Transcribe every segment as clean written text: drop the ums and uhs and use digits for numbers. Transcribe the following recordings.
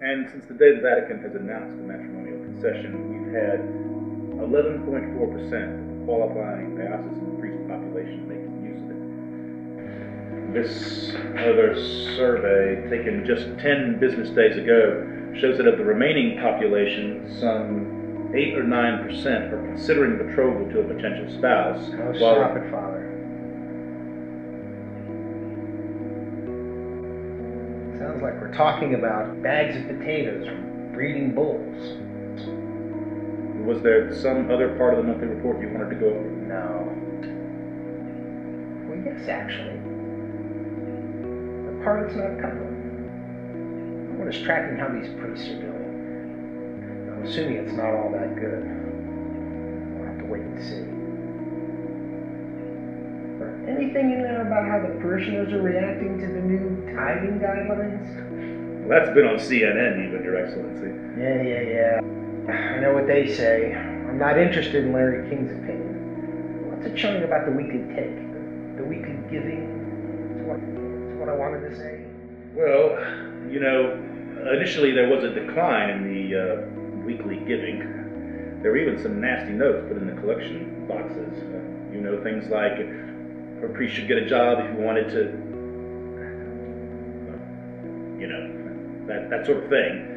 And since the day the Vatican has announced the matrimonial concession, we've had 11.4% of the qualifying diocesan priest population making use of it. This other survey, taken just 10 business days ago, shows that of the remaining population, some 8 or 9% are considering betrothal to a potential spouse. Oh, stop it, Father. Sounds like we're talking about bags of potatoes from breeding bulls. Was there some other part of the monthly report you wanted to go over? No. Well, yes, actually. The part that's not covered. What is tracking how these priests are doing? I'm assuming it's not all that good. We'll have to wait and see. Anything in there about how the parishioners are reacting to the new tithing guidelines? Well, that's been on CNN even, Your Excellency. Yeah. I know what they say. I'm not interested in Larry King's opinion. What's it showing about the weekly take? The weekly giving? That's what I wanted to say. Well, you know, initially there was a decline in the weekly giving. There were even some nasty notes put in the collection boxes. You know, things like, a priest should get a job if he wanted to, you know, that sort of thing.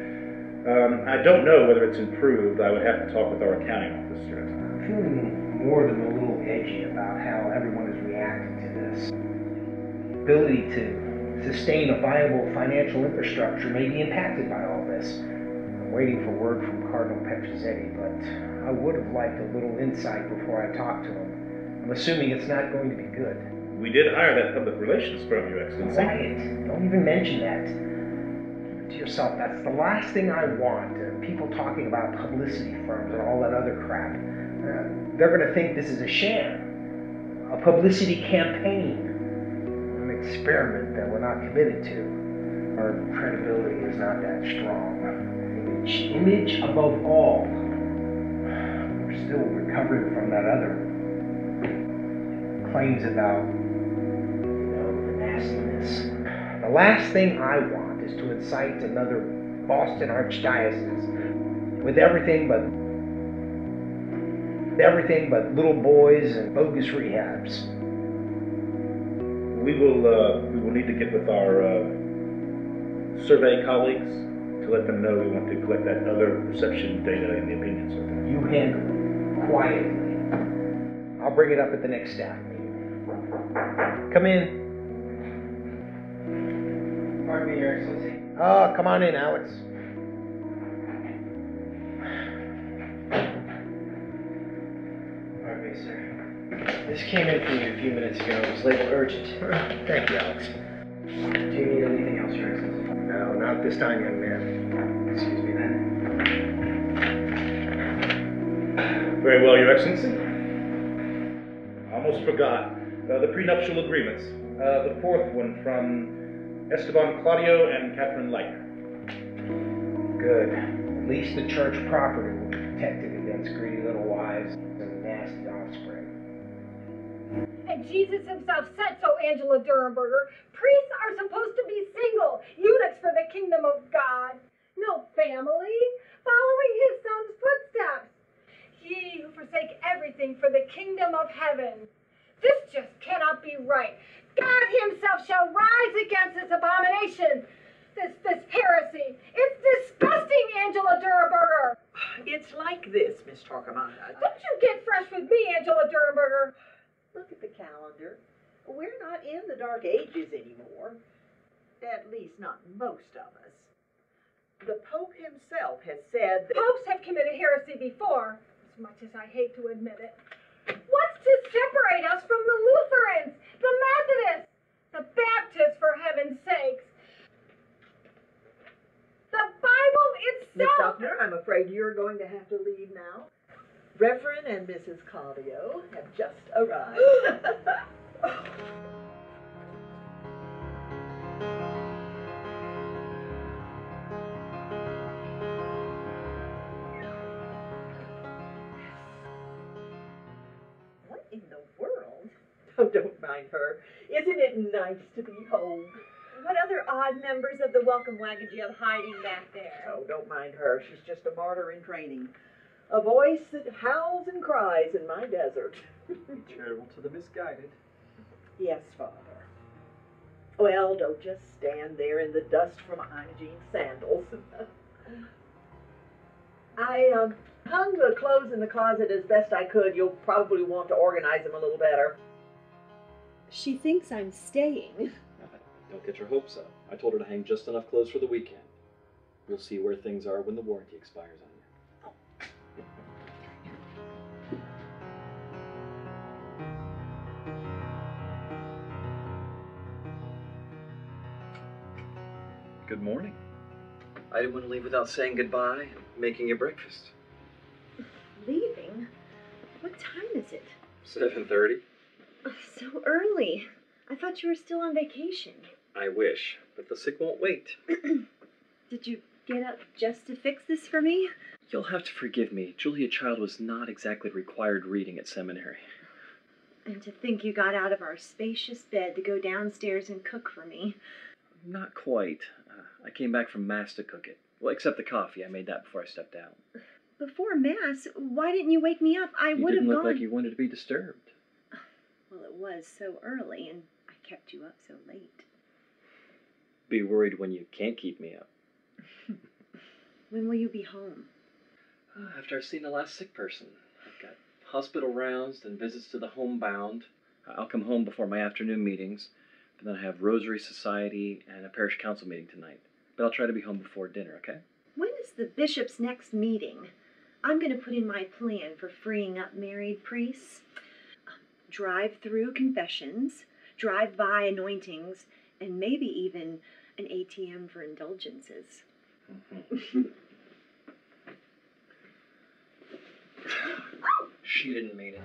I don't know whether it's improved. I would have to talk with our accounting officer. I'm feeling more than a little edgy about how everyone is reacting to this. Ability to sustain a viable financial infrastructure may be impacted by all this. I'm waiting for word from Cardinal Petrozetti, but I would have liked a little insight before I talk to him. I'm assuming it's not going to be good. We did hire that public relations firm, Your Excellency. Quiet. Don't even mention that. To yourself, that's the last thing I want. People talking about publicity firms and all that other crap. They're going to think this is a sham, a publicity campaign, an experiment that we're not committed to. Our credibility is not that strong. Image above all. We're still recovering from that other claims about, you know, the nastiness. The last thing I want is to incite another Boston Archdiocese with everything but little boys and bogus rehabs. We will need to get with our survey colleagues to let them know we want to collect that other perception data in the opinion survey. You handle it quietly. I'll bring it up at the next staff meeting. Come in. Pardon me, Your Excellency. Oh, come on in, Alex. Pardon me, sir. This came in for you a few minutes ago. It was labeled urgent. Thank you, Alex. Do you need anything else, Your Excellency? No, not this time, young man. Excuse me, then. Very well, Your Excellency. Almost forgot. The prenuptial agreements. The fourth one from Esteban Claudio and Catherine Leitner. Good. At least the church property will be protected against greedy little wives and nasty offspring. And Jesus himself said so, Angela Durenberger. Priests are supposed to be single, eunuchs for the kingdom of God. No family, following his son's footsteps. Ye who forsake everything for the kingdom of heaven. This just cannot be right. God himself shall rise against this abomination, this heresy. It's disgusting, Angela Durenberger. It's like this, Miss Torquemada. Don't you get fresh with me, Angela Durenberger. Look at the calendar. We're not in the Dark Ages anymore. At least not most of us. The Pope himself has said that Popes have committed heresy before, as much as I hate to admit it. What's to separate us from the Lutherans, the Methodists, the Baptists, for heaven's sakes? The Bible Miss itself! Sufner, I'm afraid you're going to have to leave now. Reverend and Mrs. Claudio have just arrived. What in the world? Oh, don't mind her. Isn't it nice to be home? What other other odd members of the welcome wagon do you have hiding back there? Oh, don't mind her. She's just a martyr in training. A voice that howls and cries in my desert. Be charitable to the misguided. Yes, Father. Well, don't just stand there in the dust from Imogene's sandals. I hung the clothes in the closet as best I could. You'll probably want to organize them a little better. She thinks I'm staying. Don't get your hopes up. I told her to hang just enough clothes for the weekend. We'll see where things are when the warranty expires on you. Good morning. I didn't want to leave without saying goodbye and making you breakfast. Leaving? What time is it? 7:30. So early. I thought you were still on vacation. I wish, but the sick won't wait. Did you get up just to fix this for me? You'll have to forgive me. Julia Child was not exactly required reading at seminary. And to think you got out of our spacious bed to go downstairs and cook for me. Not quite. I came back from Mass to cook it. Well, except the coffee. I made that before I stepped out. Before Mass? Why didn't you wake me up? I would have gone. You didn't look like you wanted to be disturbed. Well, it was so early, and I kept you up so late. Be worried when you can't keep me up. When will you be home? After I've seen the last sick person. I've got hospital rounds and visits to the homebound. I'll come home before my afternoon meetings. And then I have Rosary Society and a parish council meeting tonight. But I'll try to be home before dinner, okay? When is the bishop's next meeting? I'm going to put in my plan for freeing up married priests. Drive-through confessions, drive-by anointings, and maybe even an ATM for indulgences. She didn't mean it.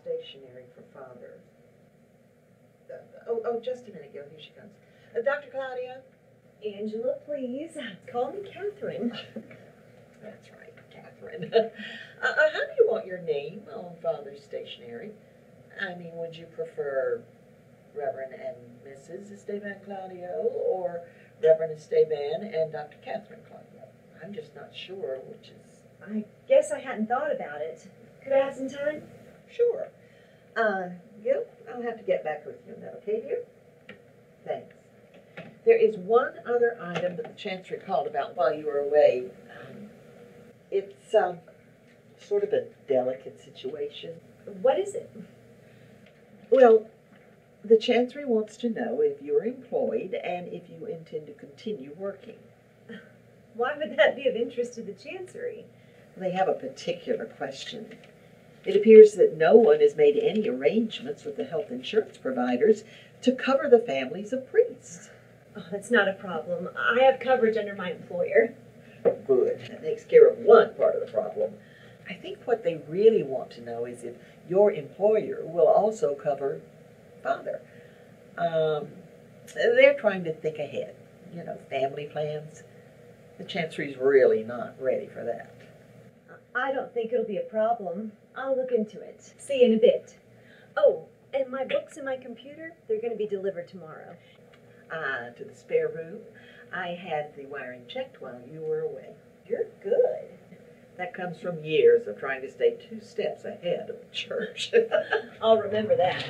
Stationery for Father. Oh, just a minute, Gil. Here she comes. Dr. Claudia? Angela, please. Call me Catherine. That's right, Catherine. How do you want your name on Father's stationery? I mean, would you prefer Reverend and Mrs. Esteban Claudio or Reverend Esteban and Dr. Catherine Claudio? I'm just not sure which is... I guess I hadn't thought about it. Could I have some time? Sure. Gil, I'll have to get back with you on that, okay, dear? Thanks. There is one other item that the Chancery called about while you were away. It's sort of a delicate situation. What is it? Well, the Chancery wants to know if you're employed and if you intend to continue working. Why would that be of interest to the Chancery? They have a particular question. It appears that no one has made any arrangements with the health insurance providers to cover the families of priests. Oh, that's not a problem. I have coverage under my employer. Good. That takes care of one part of the problem. I think what they really want to know is if your employer will also cover Father. They're trying to think ahead. You know, family plans. The Chancery's really not ready for that. I don't think it'll be a problem. I'll look into it. See you in a bit. Oh, and my books and my computer, they're going to be delivered tomorrow. To the spare room. I had the wiring checked while you were away. You're good. That comes from years of trying to stay 2 steps ahead of the church. I'll remember that.